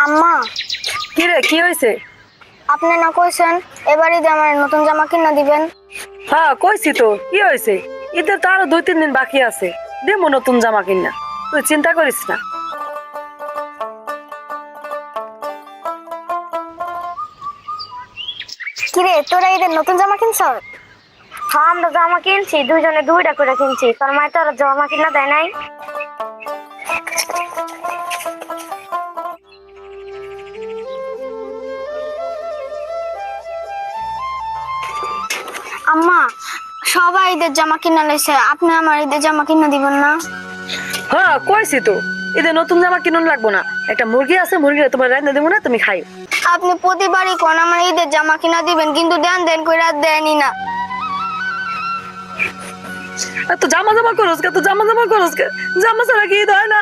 আম্মা, কি রে, কি হয়েছে? আপনি না কইছেন এবার ঈদে আমার নতুন জামা কিনা দিবেন? হ্যাঁ কইছি তো, কি হয়েছে? ঈদের তো আরো 2-3 দিন বাকি আছে, দেবো নতুন জামা কিনা, তুই চিন্তা করিস না। কিরে, তোরা ঈদের নতুন জামা কিনছ? হ্যাঁ আমরা জামা কিনছি, দুইজনে দুইটা করে কিনছি। তোর মাই তো আর জামা কিনা দেয় নাই। আম্মা, সবাই ঈদের জামা কিনা লইছে, আপনি আমার ঈদের জামা কিনা দিবেন না? হ্যাঁ কইছি তো, ঈদের নতুন জামা কিনুন লাগবো না। একটা মুরগি আছে, মুরগিটা তোমার রান্না দেবো না, তুমি খাই। আপনি প্রতিবারই কোন আমার ঈদের জামা কিনা দিবেন, কিন্তু দেন দেন কইরা দেনই না। তো জামা জামা করস কে, তো জামা জামা করস কে? জামা ছাড়া কি ঈদ হয় না?